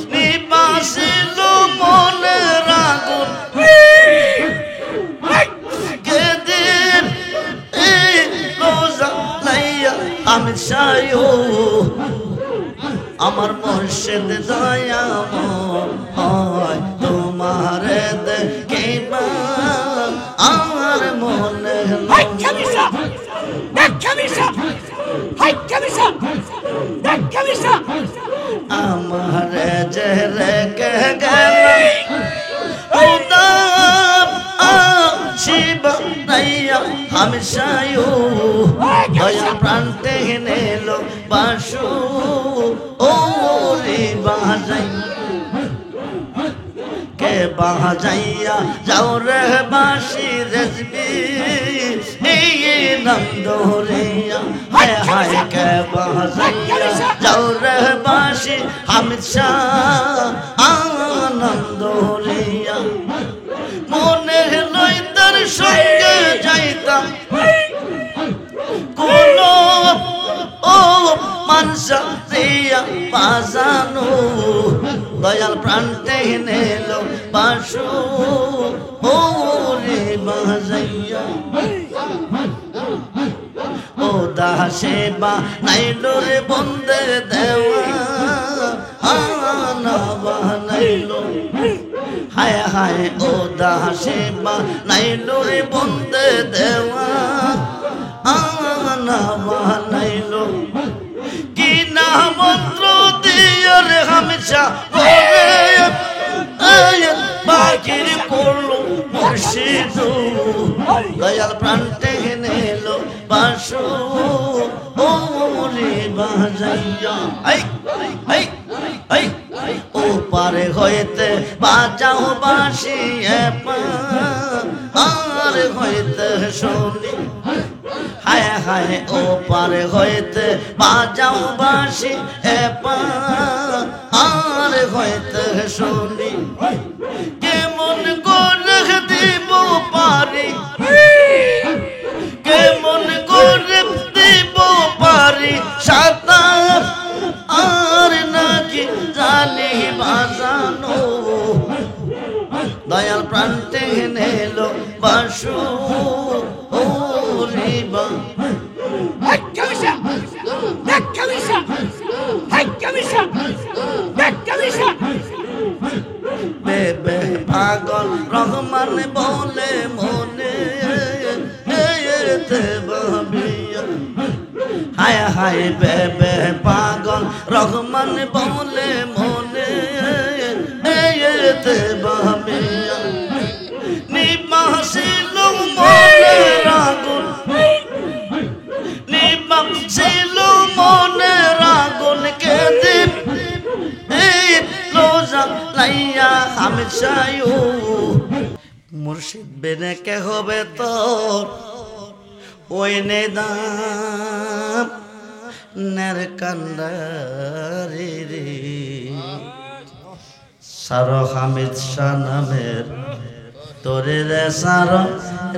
নিবাসিল মনের আগুন কেদিন রোজা লাইয়া আমি চাইও আমার মুর্শিদ দয়াময় তোমারে দেখিবা আমার মনে আমারে যে রেখে গেল শিবা নাইয়া আমি চাইও দয়া প্রান্তে নিল বাসু ও রে বাজাই কে বাজাইয়া যাও রে বাসি রেজবি এই নন্দরিয়া হায় হায় কে বাজাইয়া যাও রে বাসি হামিদ শাহ আনন্দরিয়া মনে লইতার সঙ্গে যাইতাম কোন ও মানসা দিয়া বাজানো দয়াল প্রান্তে নেল বাসু ও রে বাজাইয়া ও দাসে বা নাইলো রে বন্দে দেওয়া আনা বানাইলো হায় হায় ও দাসে বা নাইলো রে বন্দে দেওয়া আনা বানাইলো কি না মন্ত্র দিয়ে রে হামেশা বাকির করলো মুর্শিদ দয়াল প্রান্তে নেলো বাসু ও রে বাজাইয়া ও পারে হইতে বাজাও বাসি আর হইতে শুনি হায় হায় ও পারে হইতে বাজাও বাসি আর হইতে শুনি কেমন করে দিব পারি কেমন করে দিব পারি সাঁতার আর নাকি জানি বাজানো দয়াল প্রান্তে নেল বাসু ও রিবা বেবে পাগল রহমান বলে মনে ভাবিয়া হায় হায় বেবে পাগল রহমান বলে মনে ভাবিয়া নিবাসিল মনের আগুন নিবাসিল মনের আগুন কেদিন রোজা লাইয়া আমি চাইও মুর্শিদ বেনে কে হবে তোর ওই নেদাম নের কান্দারি রে সার হামিদ শাহ নামের তোরে রে সার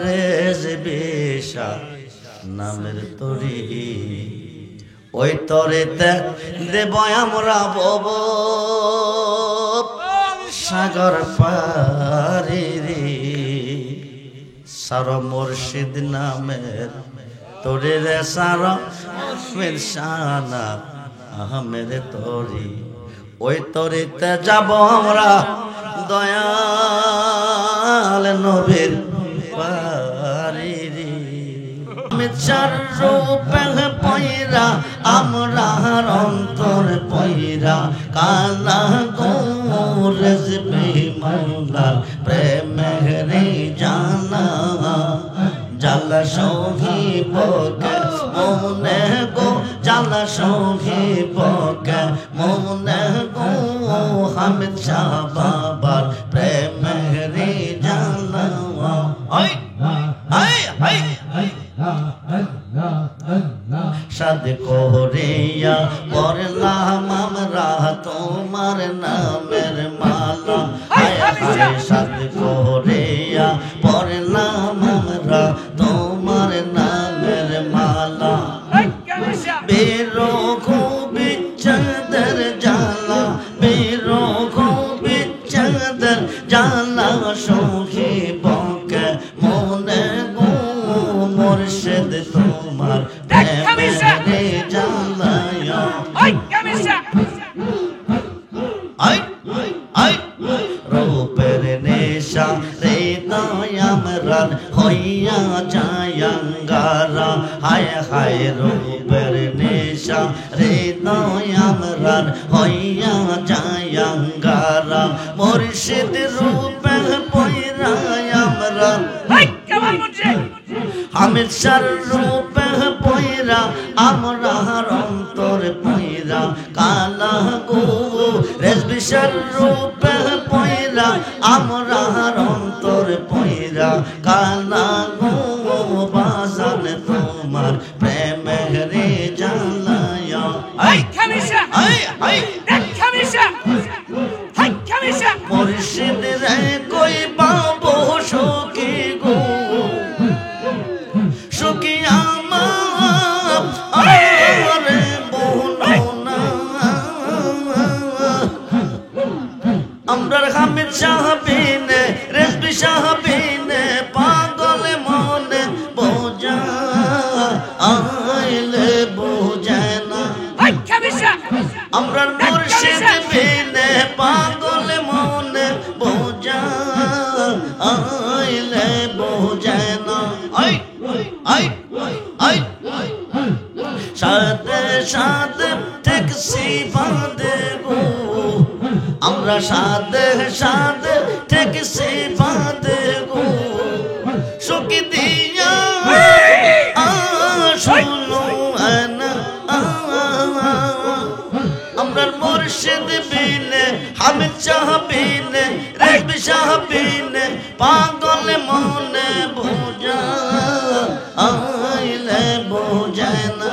রেজবিশা নামের তরি ওই তরেতে দেব আমরা বব সাগর পারি রে সার মুর্শিদ নামের তোরে রে সার মিরশানা আহমের তরি ওই তরিতে যাব আমরা দয়াল নবীর পারি রে মিচার রূপে পয়রা আমরা অন্তর পয়রা কালা গোরজবে মৌলার প্রেমেরে জানা জাল সহি বকে মনে গো জাল সহি বকে মনে গো হামিদ শাহ বাবার প্রেমেরে জানা সাদ করিয়া পড়লাম আমরা তোমার নামের মালা হায় হায় সাদ করিয়া পড়লাম আমরা তোমার নামের মালা বেরো খুব চাঁদের জ্বালা বেরো দুঃখ বিচ্ছেদের জ্বালা সখী বকে মনে গো মুর্শিদ তোমার প্রেমে জ্বালায় রূপের নেশা হৃদয় আমরার হইয়া যায়ঙ্গারা হায় হায় রূপের নেশা হৃদয় আমরার হইয়া যায়ঙ্গারা মুর্শিদ রূপে পয়রা আমরা হামেশার রূপে পয়রা আমরার অন্তর পয়রা কালা গো রেজবিশার রূপে পয়রা আমরার অন্তর পয়রা কালা গো বাজান তোমার প্রেমে রে জ্বালায় মুর্শিদ রে কই বাবু সখী গো সখী আমার বোনা আমরার হামিদ সাহাবিনে রেজবি সাহাবিনে পাগল মনে বোঝা আইলে বোঝে না আমরার মুর্শিদ বিনে পাগল মনে বোঝা আইলে বোঝে না সাথে সাথে ঠেকসি বাঁধে গো আমরা সাথে সাথে ঠেকসি বাঁধে গো সখী দিয়া শুনো না আমরা মুর্শিদ বিনে হামিদ সাহাবিনে রেজবি সাহাবিনে পাগল মনে বোঝা আইলে বোঝে না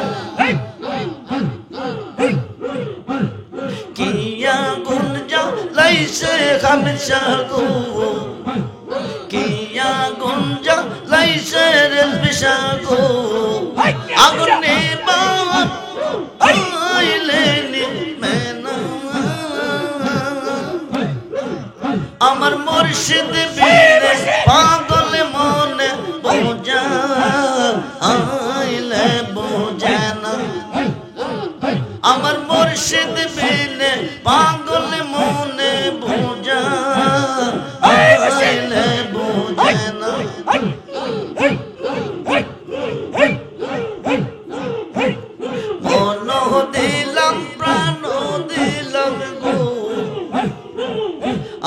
কিয়া গুঞ্জা লাইছে খামসা গো কিয়া গুঞ্জা লাইছে রেজবিশা গো আগুনে বাপ আইলে নি মেনা আমার মুর্শিদ বিনে পাগল মনে বোঝা আইলে বোঝে না আমার মুর্শিদ বিনে পাগল মনে বোঝা আইলে বোঝে না মন দিলাম প্রাণ দিলাম গো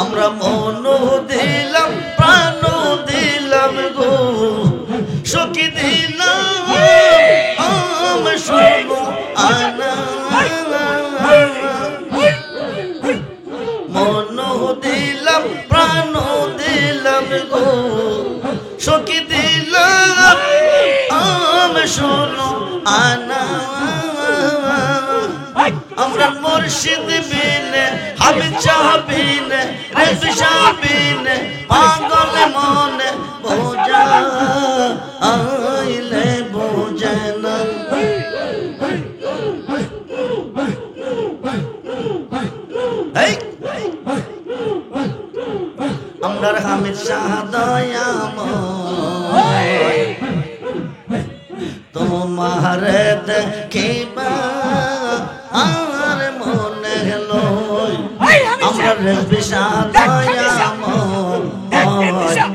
আমরা মন দিলাম প্রাণ দিলাম গো সখী দিলাম শোনো আনা মন দিলাম প্রাণ দিলাম গো সখী দিলাম শোনো আনা আমরা মুর্শিদ বিনে হামিদ সাহাবিনে রেজবি সাহাবিনে পাগল মনে বোঝা আইলে বোঝে না আমরার হামিদ শাহ দয়াময় তোমার দেখিবা আর মনে লয় আমরা রেজবি শাহ দয়াময়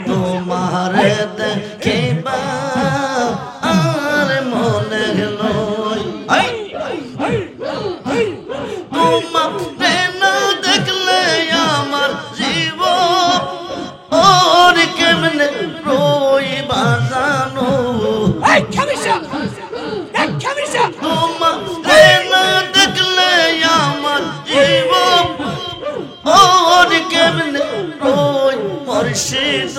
তোমার দেখিবা আর মনে লয় তোমাকে না দেখলে আমার জীবন ওর কেমনে রই বাজানো তোমাকে না দেখলে আমার জীবন ওর কেমনে রই মুর্শিদ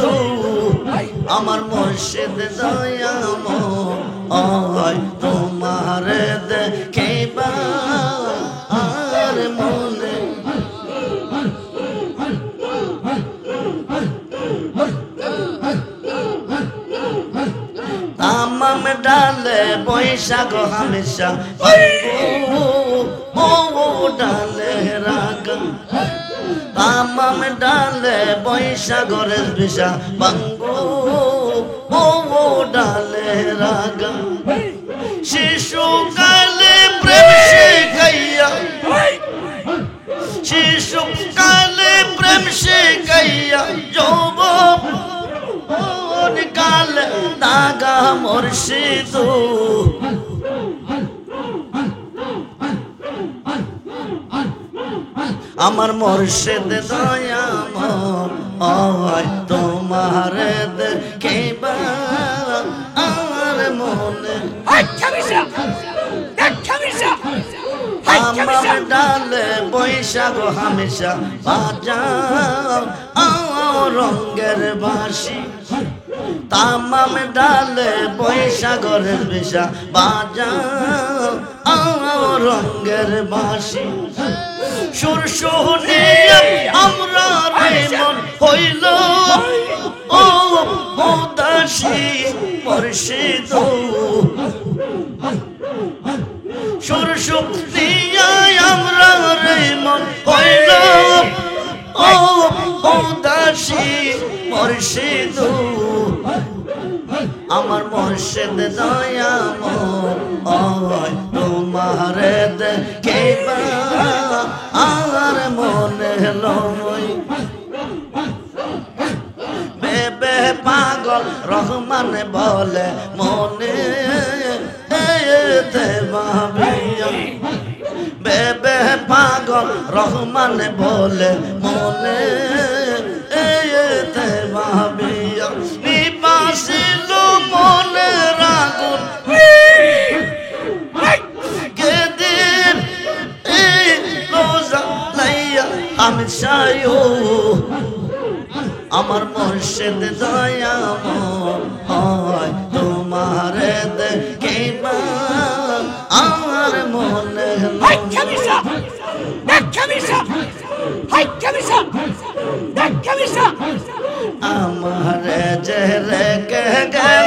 আমার মুর্শিদ দয়াময় তোমার দেখিবা আর মনে তামাম ডালে বৈশাখ হামেশা ও ডালে রাগা তামাম ডালে বৈশাগরের বিষা বাঙ্গু ও ডালে রাগা শিশুকালে প্রেম শিখাইয়া শিশুকালে প্রেম শিখাইয়া যৌবন কালে দাগা মুর্শিদ আমার মুর্শিদ দয়াময় তোমার দেখিবা আর মনে আমার ডালে বৈশাখ হামেশা বাজাও রঙের বাঁশি তামাম ডালে বৈশাখের বিষা বাজাও রঙের বাঁশি সুর শুনিয়া আমরা মন হইল ও উদাসী মুর্শিদ সুর শুনিয়া আমরা মন হইল ও উদাসী মুর্শিদ আমার মুর্শিদ দয়াময় তোমার দেখিবা আর মনে লয় বেবে পাগল রহমান বলে মনে ভাবিয়া বেবে পাগল রহমান বলে মনে ভাবিয়া নিবাসিল মনে রাগুন কেদিন রোজা লাইয়া আমি চাইও আমার মুর্শিদ দয়াময় তোমার দেখিবা আর মনে আমার যে রেখে গেল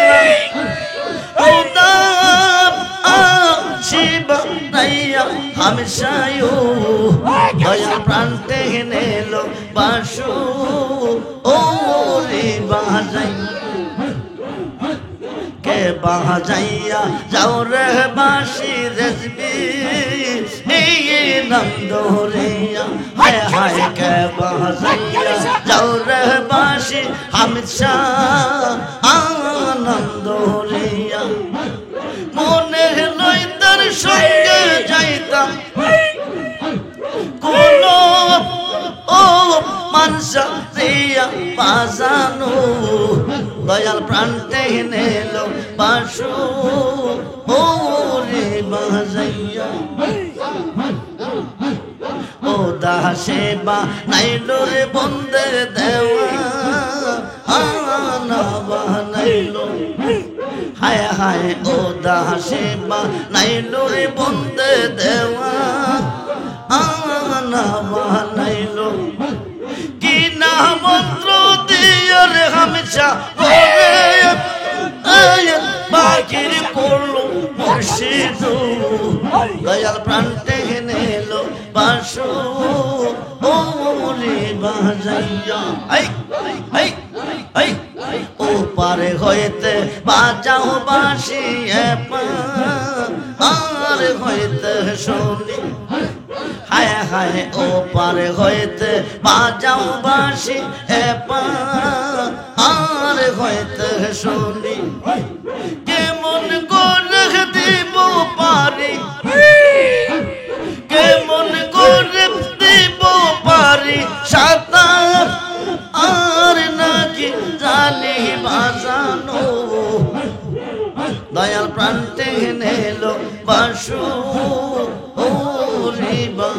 শিব নাইয়া আমি সায়ু দয়া প্রান্তে নিল বাসু ও রে বাজাই কে বাজাইয়া যাও রে বাসি রেজবি এই নন্দরিয়া হায় হায় কে বাজাইয়া যাও রে বাসি হামিশা আনন্দরিয়া মনে লই তার সঙ্গে যাইতাম কোন ও মানসা দিয়া বাজানো দয়াল প্রান্তে নিল বাসু ও রে বাজাইয়া ও দাসে বা নাইল রে বন্দে দেওয়া আনা বানাইল হায় হায় ও দাসে বা নাইল রে বন্দে দেওয়া আনা বানাইল কি না মন্ত্র দিয়ে রে হামেশা বাকির করলো মুর্শিদ দয়াল প্রান্তে নিল বাসু ও রে বাজাইয়া ও পারে হইতে বাজাও বাসি আর হইতে শুনি হায় হায় ও পারে হইতে বাজাও বাসি আর হইতে শুনি কেমন করে দিব পারি কেমন করে দিব পারি সাঁতার আর নাকি জানি বাজানো দয়াল প্রান্তে নিল বাসু ও রিবা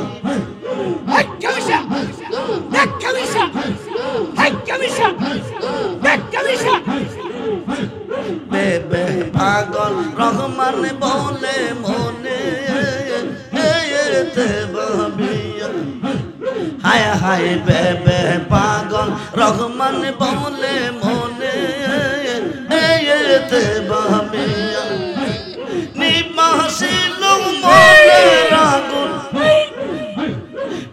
বেবে পাগল রহমান বলে মনে ভাবিয়া হায় হায় বেবে পাগল রহমান বলে মনে ভাবিয়া নিবাসিল মনে রাগুন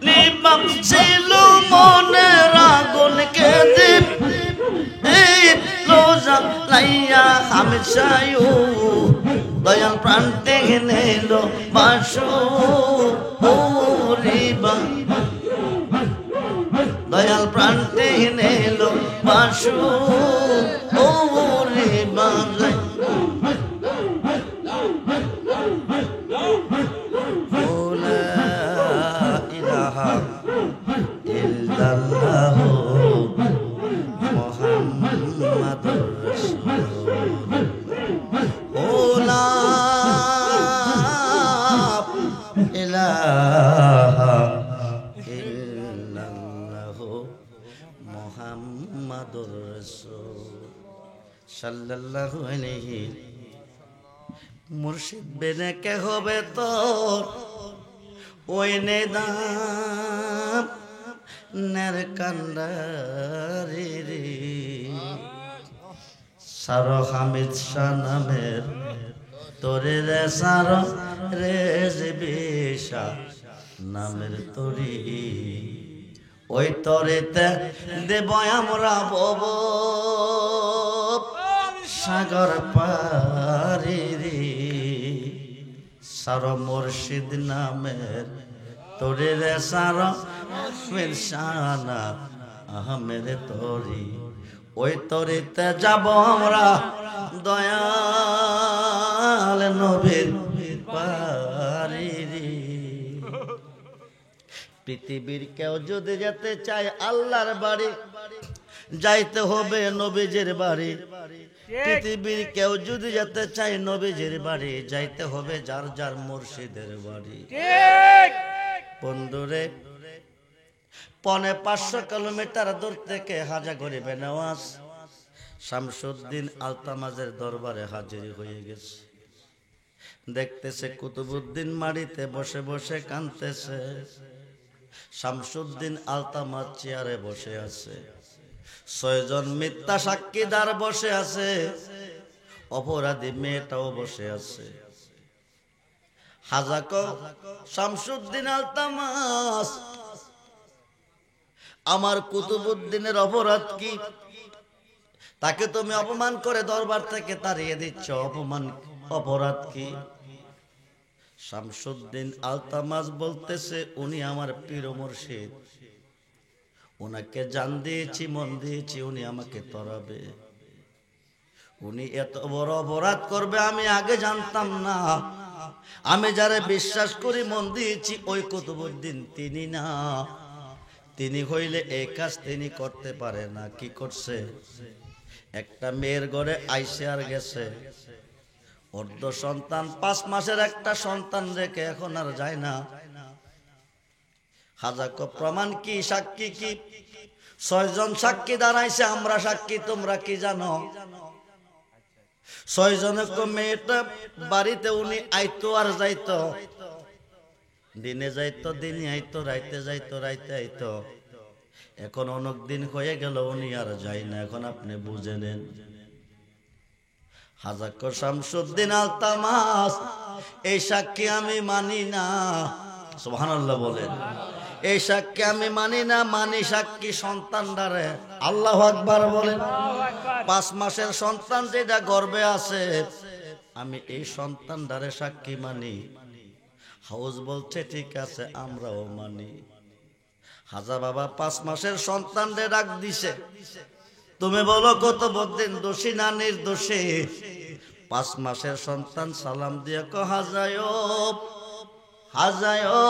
নিবাসিল মনে সায়ু দয়াল প্রাণ টেনে নিল বাসু রিবা দয়াল প্রাণ টেনে নিল বাসু রিবা সাল্লাল্লাহু আলাইহি মুর্শিদ বেনে কে হবে তোর ওই নেদাম নের কান্ডারি রে সারো হামিদ শাহ নামের তোরে রে সারো রেজবিশা নামের তোরি ওই তরেতে দেব আমরা বব সাগর পারি রে সারো মুর্শিদ নামের তোরে রে সারো শানা আহমের তোরি ওই তরিতে যাব আমরা দয়াল নবীর পারি রে পৃথিবীর কেউ যদি যেতে চায় আল্লাহর বাড়ি যাইতে হবে নবীজির বাড়ি পৃথিবীর কেউ যদি যেতে চায় নবীজির বাড়ি যাইতে হবে যার যার মুর্শিদের বাড়ি বন্ধুরে ৫৫০ কিলোমিটার দূর থেকে হাজা গরিবে নওয়াজ শামসুদ্দিন আলতামাজের দরবারে হাজির হয়ে গেছে দেখতেছে কুতুবউদ্দিন মাটিতে বসে বসে কাঁদতেছে শামসুদ্দিন আলতামাজ চেয়ারে বসে আছে ৬ জন মিথ্যা সাক্ষীদার বসে আছে অপরাধী মেয়েটাও বসে আছে হাজাক শামসুদ্দিন আলতামাজ আমার কুতুবউদ্দিনের অপরাধ কি তাকে তুমি অপমান করে দরবার থেকে তাড়িয়ে দিচ্ছ অপমান অপরাধ কি শামসুদ্দিন আলতামাজ বলতেছে উনি আমার পীর মুর্শিদ ওনাকে জান দিয়েছি মন দিয়েছি উনি আমাকে তরাবে উনি এত বড় অপরাধ করবে আমি আগে জানতাম না আমি যারা বিশ্বাস করি মন দিয়েছি ওই কুতুবউদ্দিন তিনি না তিনি হইলে এই কাজ তিনি করতে পারে না কি করছে একটা মেয়ের ঘরে আইসে আর গেছে অর্ধ সন্তান ৫ মাসের একটা সন্তান রেখে এখন আর যায় না হাজাক প্রমাণ কি সাক্ষী কি ৬ জন সাক্ষী দাঁড়াইছে আমরা সাক্ষী তোমরা কি জানো ৬ জনের মেয়েটা বাড়িতে উনি আইতো আর যাইতো দিনে যাইতো দিনে আইতো রাইতে যাইতো রাইতে আইতো এখন অনেক দিন হয়ে গেল উনি আর যায় না এখন আপনি বুঝে নেন হাজাক শামসুদ্দিন আলতামাজ এই সাক্ষী আমি মানি না সুবহানাল্লাহ বলেন এই সাক্ষী আমি মানি না মানি সাক্ষী সন্তানটারে আল্লাহু আকবার বলেন ৫ মাসের সন্তান যেটা গর্ভে আছে আমি এই সন্তানটারে সাক্ষী মানি হাউস বলছে ঠিক আছে আমরাও মানি হাজা বাবা ৫ মাসের সন্তানরে ডাক দিছে তুমি বলো কুতুবউদ্দিন দোষী না নির্দোষী ৫ মাসের সন্তান সালাম দিয়ে কো হাজায়ো হাজায়ো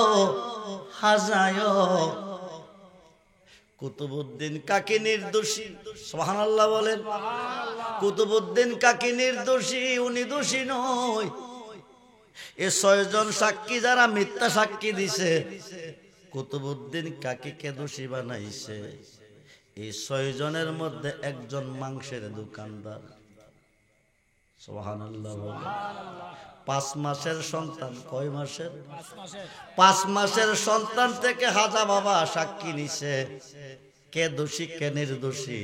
হাজায়ো কুতুবউদ্দিন কাকে নির্দোষী সুবহানাল্লাহ বলেন কুতুবউদ্দিন কাকে নির্দোষী উনি দোষী নয় এই ৬ জন সাক্ষী যারা মিথ্যা সাক্ষী দিছে কুতুবউদ্দিন কাকে দোষী বানাইছে এই ৬ জনের মধ্যে একজন মাংসের দোকানদার সুবহানাল্লাহ বলেন ৫ মাসের সন্তান কয় মাসের ৫ মাসের সন্তান থেকে হাজা বাবা সাক্ষী নিছে কে দোষী কে নির্দোষী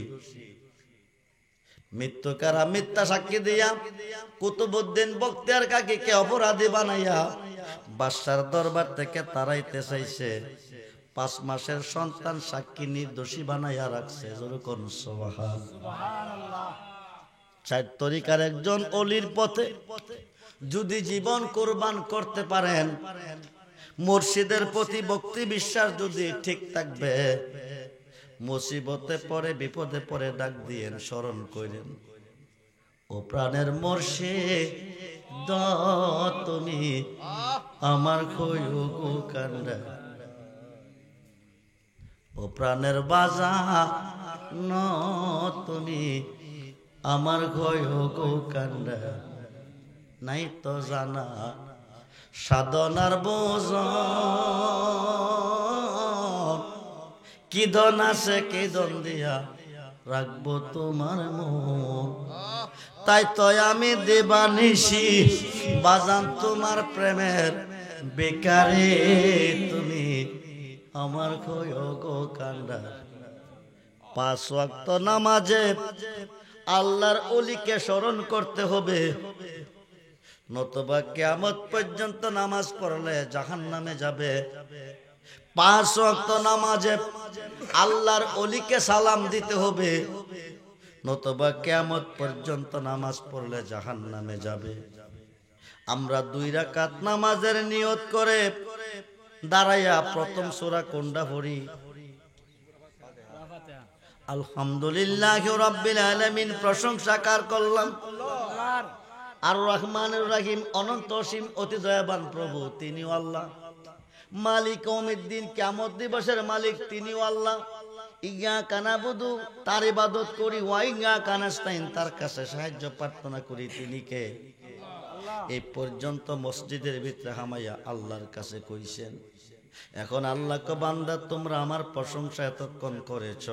মৃত্যুকারা মিথ্যা সাক্ষী দিয়া কুতুবউদ্দিন বখতিয়ার কাকীকে অপরাধী বানাইয়া বাদশার দরবার থেকে তাড়াইতে চাইছে ৫ মাসের সন্তান সাক্ষী নির্দোষী বানাইয়া রাখছে যেরকম সুবহানাল্লাহ চার তরিকার একজন অলির পথে যদি জীবন কোরবান করতে পারেন, মুর্শিদের প্রতি ভক্তি বিশ্বাস যদি ঠিক থাকবে, মুসিবতে পড়ে বিপদে পড়ে ডাক দিয়েন, স্মরণ করেন, ও প্রাণের মুর্শিদ তুমি আমার কইও গো কান্দা, ও প্রাণের বাজান তুমি আমার কইও গো কান্দা, নাই তো জানা সাধনার বোঝন, কি ধন আছে কি ধন দিয়া রাখবো তোমার মন, তাই তো আমি দেবানিশি বাজান তোমার প্রেমের বেকারে, তুমি আমার কইও গো কান্দা। 5 ওয়াক্ত নামাজে আল্লাহর ওলিকে স্মরণ করতে হবে, নতুবা কিয়ামত পর্যন্ত নামাজ পড়লে জাহান্নামে যাবে। 5 ওয়াক্ত নামাজে আল্লাহর ওলিকে সালাম দিতে হবে, নতুবা কিয়ামত পর্যন্ত নামাজ পড়লে জাহান্নামে যাবে। আমরা 2 রাকাত নামাজের নিয়ত করে দাঁড়াইয়া প্রথম সূরা কোনটা পড়ি? আলহামদুলিল্লাহি রাব্বিল আলামিন, প্রশংসা কার করলাম? আর রহমানুর রহিম, অনন্ত অসীম অতি দয়াবান প্রভু, তিনিও আল্লাহ। মালিক ইয়াউমিদ্দিন, কিয়ামত দিবসের মালিক তিনিও আল্লাহ। ইয়াকা নাবুদু, তার ইবাদত করি, ওয়া ইয়াকা নাস্তাইন, তার কাছে সাহায্য প্রার্থনা করি, তিনি কে? এই পর্যন্ত মসজিদের ভিতরে হামাইয়া আল্লাহর কাছে কইছেন। এখন আল্লাহ কো বান্দা, তোমরা আমার প্রশংসা এতক্ষণ করেছ,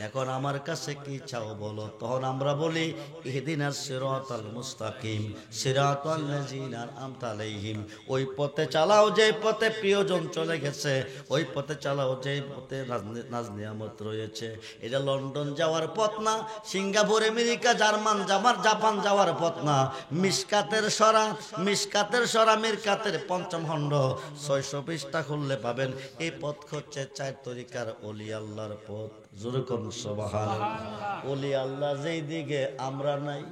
এখন আমার কাছে কি চাও বলো? তখন আমরা বলি, ইহদিনাস সিরাতাল মুস্তাকিম সিরাতাল লাযিনা আন'আমতা আলাইহিম, ওই পথে চালাও যে পথে প্রিয়জন চলে গেছে, ওই পথে চালাও যে পথে নাজ নিয়ামত রয়েছে। এটা লন্ডন যাওয়ার পথ না, সিঙ্গাপুর, আমেরিকা, জাপান যাওয়ার পথ না। মিশকাতের সরা মিরকাতের 5ম খণ্ড 600 পৃষ্ঠা খুললে পাবেন। এই পথ হচ্ছে 4 তরিকার ওলি আল্লাহর পথ। জোরে কোন সুবহানাল্লাহ। ওলি আল্লাহ যেই দিকে আমরা নাই,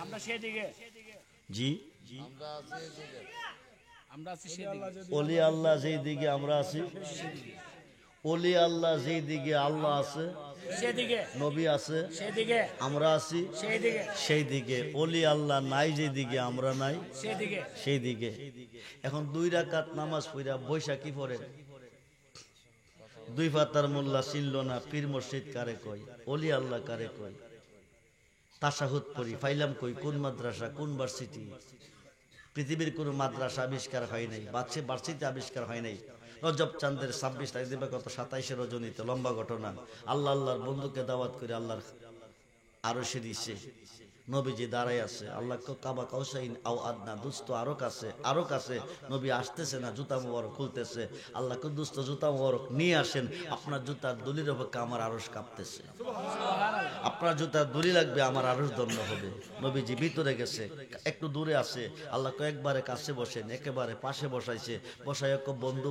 আমরা সেই দিকে। জি, আমরা আছি সেই দিকে। ওলি আল্লাহ যেই দিকে আমরা আছি, ওলি আল্লাহ যেই দিকে আল্লাহ আছে সেদিকে, নবী আছে সেদিকে, আমরা আছি সেই দিকে। ওলি আল্লাহ নাই যেদিকে, আমরা নাই সেই দিকে। এখন 2 রাকাত নামাজ পড়া বৈশাখী পড়ে 2 পাতার মোল্লা চিনল না পীর মুর্শিদ কারে কয়, ওলি আল্লাহ কারে কয়। তাশাহুদ পড়ি, ফাইলাম কই কোন মাদ্রাসা কোন ভার্সিটি? পৃথিবীর কোন মাদ্রাসা আবিষ্কার হয় নাই, ভার্সিটি আবিষ্কার হয় নাই। রজব চাঁদের 26 তারিখ দিবে কত 27 রজনীতে, লম্বা ঘটনা। আল্লাহর বন্ধুকে দাওয়াত করে আল্লাহর আরশে দিছে, নবীজি দাঁড়ায় আছে। আল্লাহ কাবা কাউসাইন আও আদনা, দুস্থ আরো কাছে নবী আসতেছে না, জুতা মোবারক খুলতেছে। আল্লাহ দুস্থ জুতা মোবারক নিয়ে আসেন, আপনার জুতার দলির অপেক্ষা আমার আরশ কাঁপতেছে, আপনার জুতার দড়ি লাগবে, আমার আরশ দণ্ড হবে। নবীজি ভিতরে গেছে, একটু দূরে আছে। আল্লাহ একবারে কাছে বসেন, একেবারে পাশে বসাইছে। বসাই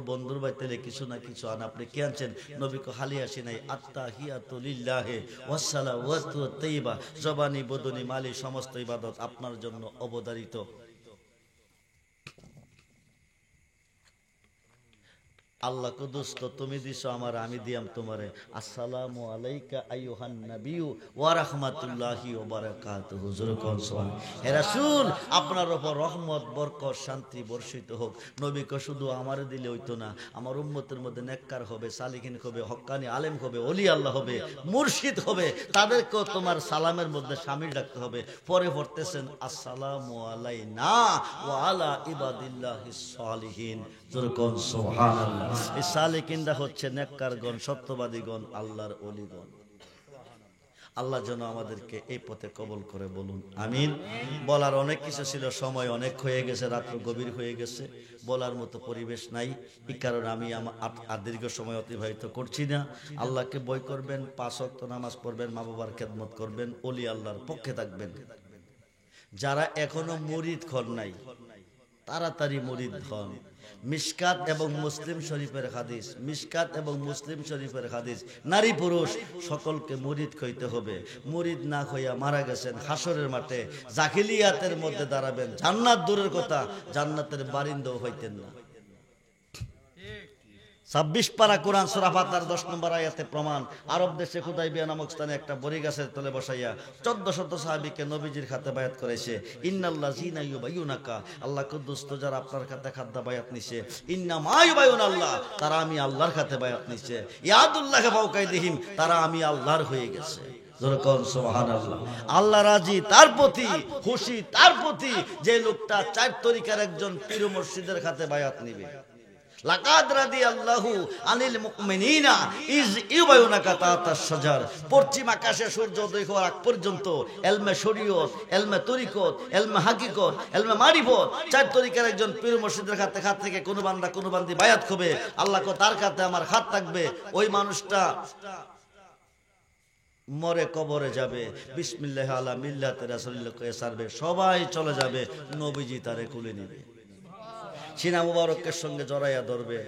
বন্ধুর বাইতে কিছু না কিছু আন, আপনি কে আনছেন? নবী কো হালি আসি নাই, আত্তাহিয়াতু লিল্লাহি ওয়াসসালাওয়াতু তাইয়্যিবা, জবানি বদনি মালি সমস্ত ইবাদত আপনার জন্য অবধারিত। আল্লাহ কুদুস্ত, তুমি দিছো আমার, আমি দিয়াম তোমারে। আসসালামু আলাইকা আইয়ুহান নাবিয়্যু ওয়া রাহমাতুল্লাহি ওয়া বারাকাতুহু। হুজুর কোন সুবহান। হে রাসূল, আপনার উপর রহমত বরকত শান্তি বর্ষিত হোক। নবীকে শুধু আমারে দিলে হইতো না, আমার উম্মতের মধ্যে নেককার হবে, সালিহিন হবে, হক্কানি আলেম হবে, ওলি আল্লাহ হবে, মুর্শিদ হবে, তাদেরকেও তোমার সালামের মধ্যে শামিল রাখতে হবে। পরে পড়তেছেন আসসালামু আলাইনা ওয়া আলা ইবাদিল্লাহিস সালিহিন। জোরে কোন সুবহানাল্লাহ। এই সালেকিনরা হচ্ছে নেককারগণ, সত্যবাদীগণ, আল্লাহর ওলিগণ। আল্লাহ যেন আমাদেরকে এই পথে কবুল করে, বলুন আমিন। বলার অনেক কিছু ছিল, সময় অনেক হয়ে গেছে, রাত্র গভীর হয়ে গেছে, বলার মতো পরিবেশ নাই। এই কারণে আমি আর দীর্ঘ সময় অতিবাহিত করছি না। আল্লাহকে ভয় করবেন, 5 ওয়াক্ত নামাজ পড়বেন, মা বাবার খেদমত করবেন, ওলি আল্লাহর পক্ষে থাকবেন। যারা এখনো মুরিদ হন নাই, তাড়াতাড়ি মুরিদ হন। মিশকাত এবং মুসলিম শরীফের হাদিস, মিশকাত এবং মুসলিম শরীফের হাদিস, নারী পুরুষ সকলকে মুরিদ হইতে হবে। মুরিদ না হইয়া মারা গেছেন, হাসরের মাঠে জাহিলিয়াতের মধ্যে দাঁড়াবেন, জান্নাত দূরের কথা জান্নাতের বারিন্দাও হইতেন না। 26 পারা কোরআন সূরা ফাতিহার 10 নম্বর আয়াতে প্রমাণ। আরব দেশে হুদাইবিয়া নামক স্থানে একটা বড়ি গাছের তলে বসাইয়া 1400 সাহাবীকে নবীজির খাতে বায়াত করেছে। ইন্নাল্লাযিনা ইউবাইয়ুনাকা, আল্লাহ কুদ্দুস তো যারা আপনার খাতে খাদ্দা বায়াত নিছে, ইন্নামা ইউবাইয়ুনাল্লাহ, তারা আমি আল্লাহর খাতে বায়াত নিছে, ইয়াদুল্লাহি ফাওকাইদিহিম, তারা আমি আল্লাহর হয়ে গেছে। যেরকম সুবহানাল্লাহ, আল্লাহ রাজি তার প্রতি, খুশি তার প্রতি যে লোকটা 4 তরিকার একজন পীর মুর্শিদের খাতে বায়াত নিবে। লাকাদ রাদিয়াল্লাহু আনিল মুমিনিনা ইজ ইউবাইউনাকা তাতাশ শাজার। পশ্চিম আকাশে সূর্য উদয় হওয়ার আগ পর্যন্ত ইলমে শরীয়ত, ইলমে তরিকত, ইলমে হাকিকত, ইলমে মারিফত 4 তরিকার একজন পীর মুর্শিদের খাতে খাত থেকে কোন বান্দা কোন বান্দি বায়াত হবে, আল্লাহ কো তার খাতে আমার খাত থাকবে। ওই মানুষটা মরে কবরে যাবে, বিসমিল্লাহি আলা মিল্লাতি রাসূলিল্লাহ কয়ে সারবে, সবাই চলে যাবে, নবীজি তারে কুলে নেবে, সিনা মুবারকের সঙ্গে জড়াইয়া ধরবে,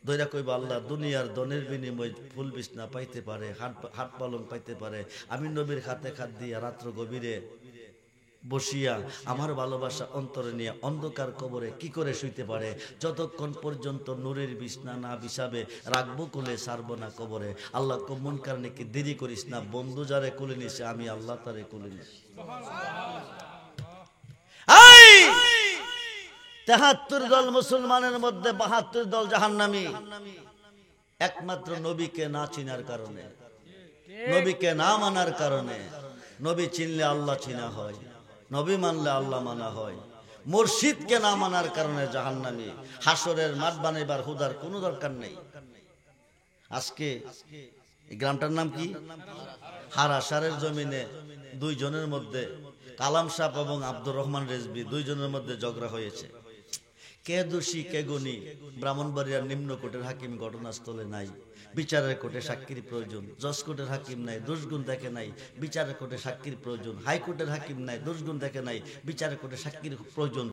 দইরা কইবা আল্লাহ দুনিয়ার দনের বিনিময় ফুল বিছনা পাইতে পারে, হাট পালং পাইতে পারে, আমি নবীর খাতে খাত দিয়া রাত্র গভীরে বসিয়া আমার ভালোবাসা অন্তরে নিয়ে অন্ধকার কবরে কি করে শুইতে পারে? যতক্ষণ পর্যন্ত নূরের বিছনা না বিছাবে রাখবো কোলে, সারবো না কবরে। আল্লাহ মন কারণে কি দেরি করিস না, বন্ধু যারে কোলে নিছে আমি আল্লাহ তারে কোলে নিছি। 73 দল মুসলমানের মধ্যে 72 দল জাহান্নামী, একমাত্র নবীকে না চিনার কারণে, নবীকে না মানার কারণে। নবী চিনলে আল্লাহ চিনা হয়, নবী মানলে আল্লাহ মানা হয়। মুর্শিদকে না মানার কারণে জাহান্নামী। হাসরের মাঠ বানাইবার হুদার কোনো দরকার নেই। আজকে এই গ্রামটার নাম কি? হারাসারের জমিনে 2 জনের মধ্যে, কালাম সাহেব এবং আব্দুর রহমান রেজবি 2 জনের মধ্যে ঝগড়া হয়েছে। কে দোষী কে গুণী? ব্রাহ্মণবাড়িয়ার নিম্ন কোর্টের হাকিম ঘটনাস্থলে নাই, বিচারের কোর্টে সাক্ষীর প্রয়োজন। জজ কোর্টের হাকিম নাই, দোষগুণ দেখে নাই, বিচারের কোর্টে সাক্ষীর প্রয়োজন। হাইকোর্টের হাকিম নাই, দোষগুণ দেখে নাই, বিচারের কোর্টে সাক্ষীর প্রয়োজন।